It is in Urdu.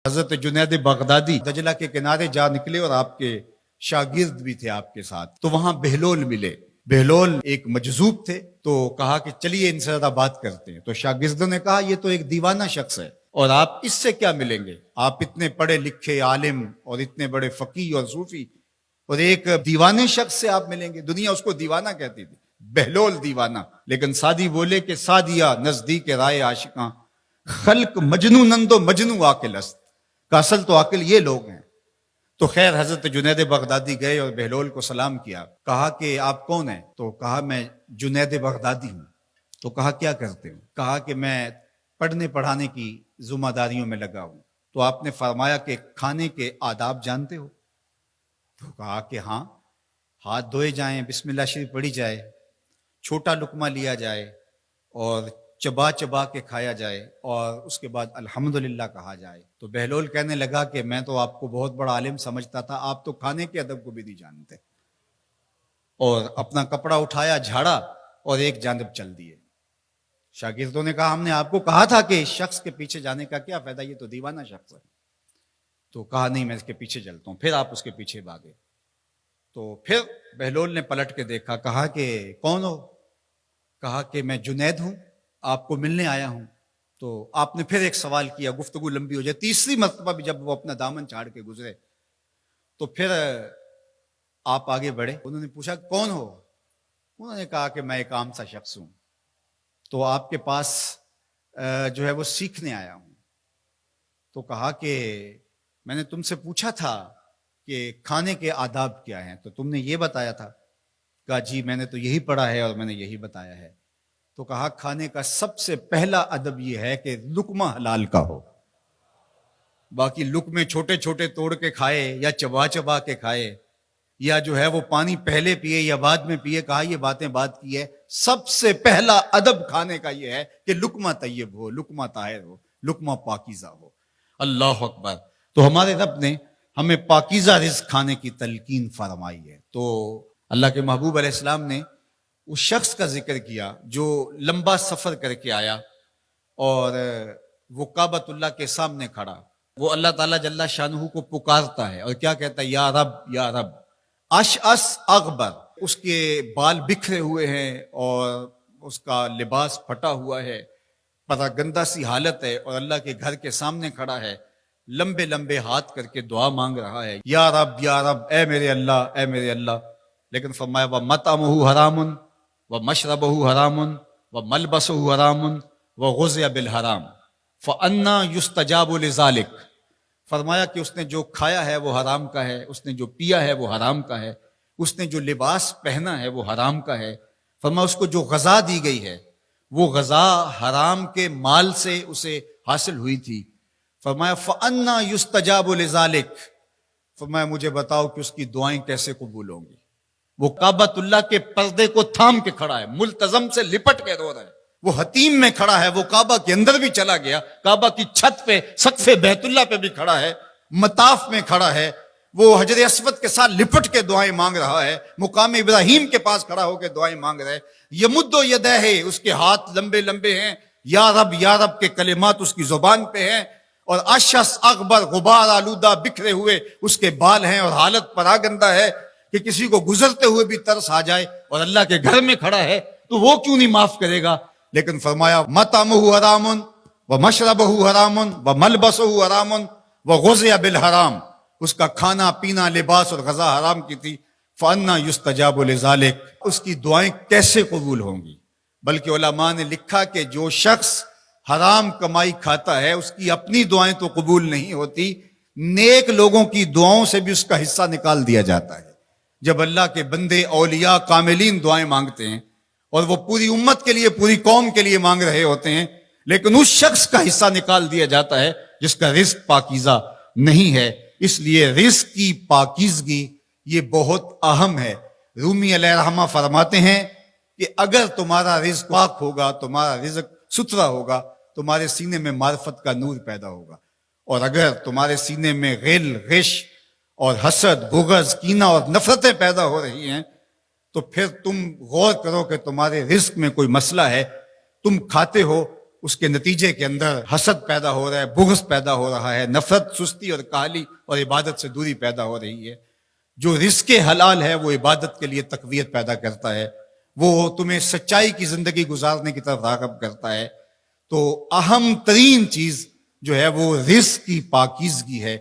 حضرت جنید بغدادی دجلہ کے کنارے جا نکلے اور آپ کے شاگرد بھی تھے آپ کے ساتھ، تو وہاں بہلول ملے۔ بہلول ایک مجذوب تھے، تو کہا کہ چلیے ان سے ذرا بات کرتے ہیں۔ تو شاگردوں نے کہا یہ تو ایک دیوانہ شخص ہے اور آپ اس سے کیا ملیں گے؟ آپ اتنے پڑھے لکھے عالم اور اتنے بڑے فقیہ اور صوفی، اور ایک دیوانے شخص سے آپ ملیں گے؟ دنیا اس کو دیوانہ کہتی تھی، بہلول دیوانہ۔ لیکن سعدی بولے کہ سعدیہ نزدیک رائے عاشقاں، خلق مجنونند و مجنو عاقل است، کا اصل تو عاقل یہ لوگ ہیں۔ تو خیر حضرت جنید بغدادی گئے اور بہلول کو سلام کیا، کہا کہ آپ کون ہیں؟ تو کہا میں جنید بغدادی ہوں۔ تو کہا کیا کرتے ہو؟ کہا کہ میں پڑھنے پڑھانے کی ذمہ داریوں میں لگا ہوں۔ تو آپ نے فرمایا کہ کھانے کے آداب جانتے ہو؟ تو کہا کہ ہاں، ہاتھ دھوئے جائیں، بسم اللہ شریف پڑھی جائے، چھوٹا لقمہ لیا جائے اور چبا چبا کے کھایا جائے، اور اس کے بعد الحمدللہ کہا جائے۔ تو بہلول کہنے لگا کہ میں تو آپ کو بہت بڑا عالم سمجھتا تھا، آپ تو کھانے کے ادب کو بھی نہیں جانتے۔ اور اپنا کپڑا اٹھایا، جھاڑا اور ایک جانب چل دیے۔ شاگردوں نے کہا ہم نے آپ کو کہا تھا کہ اس شخص کے پیچھے جانے کا کیا فائدہ، یہ تو دیوانہ شخص ہے۔ تو کہا نہیں میں اس کے پیچھے چلتا ہوں۔ پھر آپ اس کے پیچھے بھاگے۔ تو پھر بہلول نے پلٹ کے دیکھا، کہا کہ کون ہو؟ کہا کہ میں جنید ہوں، آپ کو ملنے آیا ہوں۔ تو آپ نے پھر ایک سوال کیا، گفتگو لمبی ہو جائے۔ تیسری مرتبہ بھی جب وہ اپنا دامن چھاڑ کے گزرے تو پھر آپ آگے بڑھے۔ انہوں نے پوچھا کون ہو؟ انہوں نے کہا کہ میں ایک عام سا شخص ہوں، تو آپ کے پاس جو ہے وہ سیکھنے آیا ہوں۔ تو کہا کہ میں نے تم سے پوچھا تھا کہ کھانے کے آداب کیا ہیں، تو تم نے یہ بتایا تھا۔ کہا جی میں نے تو یہی پڑھا ہے اور میں نے یہی بتایا ہے۔ تو کہا کھانے کا سب سے پہلا ادب یہ ہے کہ لقمہ حلال کا ہو، باقی لقمے چھوٹے چھوٹے توڑ کے کھائے یا چبا چبا کے کھائے یا جو ہے وہ پانی پہلے پیے یا بعد میں پیے، کہا یہ باتیں بات کی ہے۔ سب سے پہلا ادب کھانے کا یہ ہے کہ لقمہ طیب ہو، لقمہ طاہر ہو، لقمہ پاکیزہ ہو۔ اللہ اکبر۔ تو ہمارے رب نے ہمیں پاکیزہ رزق کھانے کی تلقین فرمائی ہے۔ تو اللہ کے محبوب علیہ السلام نے اس شخص کا ذکر کیا جو لمبا سفر کر کے آیا اور وہ کعبۃ اللہ کے سامنے کھڑا، وہ اللہ تعالیٰ جل شانہ کو پکارتا ہے اور کیا کہتا ہے؟ یا رب یا رب۔ اشعث اغبر، اس کے بال بکھرے ہوئے ہیں اور اس کا لباس پھٹا ہوا ہے، پتہ گندہ سی حالت ہے، اور اللہ کے گھر کے سامنے کھڑا ہے، لمبے لمبے ہاتھ کر کے دعا مانگ رہا ہے، یا رب اے میرے اللہ، اے میرے اللہ۔ لیکن فرمایا وَمَطْعَمُهُ حَرَامٌ وَمَشْرَبُهُ حَرَامٌ وَمَلْبَسُهُ حَرَامٌ وَغُذِّيَ بِالْحَرَامِ فَأَنَّىٰ يُسْتَجَابُ لِذَٰلِكَ۔ فرمایا کہ اس نے جو کھایا ہے وہ حرام کا ہے، اس نے جو پیا ہے وہ حرام کا ہے، اس نے جو لباس پہنا ہے وہ حرام کا ہے۔ فرمایا اس کو جو غذا دی گئی ہے وہ غذا حرام کے مال سے اسے حاصل ہوئی تھی۔ فرمایا فَأَنَّىٰ يُسْتَجَابُ لِذَٰلِكَ۔ فرمایا مجھے بتاؤ کہ اس کی دعائیں کیسے قبول ہوں گی؟ وہ کعبۃ اللہ کے پردے کو تھام کے کھڑا ہے، ملتزم سے لپٹ کے رو رہا ہے، وہ حتیم میں کھڑا ہے، وہ کعبہ کے اندر بھی چلا گیا، کعبہ کی چھت پہ سقف بیت اللہ پہ بھی کھڑا ہے، مطاف میں کھڑا ہے، وہ حجر اسود کے ساتھ لپٹ کے دعائیں مانگ رہا ہے، مقام ابراہیم کے پاس کھڑا ہو کے دعائیں مانگ رہا ہے۔ یمد یدہ ہے، اس کے ہاتھ لمبے لمبے ہیں، یا رب کے کلمات اس کی زبان پہ ہیں، اور اشعث اغبر، غبار آلودہ بکھرے ہوئے اس کے بال ہیں، اور حالت پراگندہ ہے کہ کسی کو گزرتے ہوئے بھی ترس آ جائے، اور اللہ کے گھر میں کھڑا ہے تو وہ کیوں نہیں معاف کرے گا؟ لیکن فرمایا مطعمہ حرام ومشربہ حرام وملبسہ حرام وغذی بالحرام، اس کا کھانا پینا لباس اور غذا حرام کی تھی۔ فَأَنَّىٰ يُسْتَجَابُ لِذَٰلِكَ، اس کی دعائیں کیسے قبول ہوں گی؟ بلکہ علماء نے لکھا کہ جو شخص حرام کمائی کھاتا ہے اس کی اپنی دعائیں تو قبول نہیں ہوتی، نیک لوگوں کی دعاؤں سے بھی اس کا حصہ نکال دیا جاتا ہے۔ جب اللہ کے بندے اولیاء کاملین دعائیں مانگتے ہیں اور وہ پوری امت کے لیے، پوری قوم کے لیے مانگ رہے ہوتے ہیں، لیکن اس شخص کا حصہ نکال دیا جاتا ہے جس کا رزق پاکیزہ نہیں ہے۔ اس لیے رزق کی پاکیزگی یہ بہت اہم ہے۔ رومی علیہ الرحمہ فرماتے ہیں کہ اگر تمہارا رزق پاک ہوگا، تمہارا رزق ستھرا ہوگا، تمہارے سینے میں معرفت کا نور پیدا ہوگا، اور اگر تمہارے سینے میں غل، غش اور حسد، بغض، کینہ اور نفرتیں پیدا ہو رہی ہیں تو پھر تم غور کرو کہ تمہارے رزق میں کوئی مسئلہ ہے۔ تم کھاتے ہو، اس کے نتیجے کے اندر حسد پیدا ہو رہا ہے، بغض پیدا ہو رہا ہے، نفرت، سستی اور کاہلی اور عبادت سے دوری پیدا ہو رہی ہے۔ جو رزق حلال ہے وہ عبادت کے لیے تقویت پیدا کرتا ہے، وہ تمہیں سچائی کی زندگی گزارنے کی طرف راغب کرتا ہے۔ تو اہم ترین چیز جو ہے وہ رزق کی پاکیزگی ہے،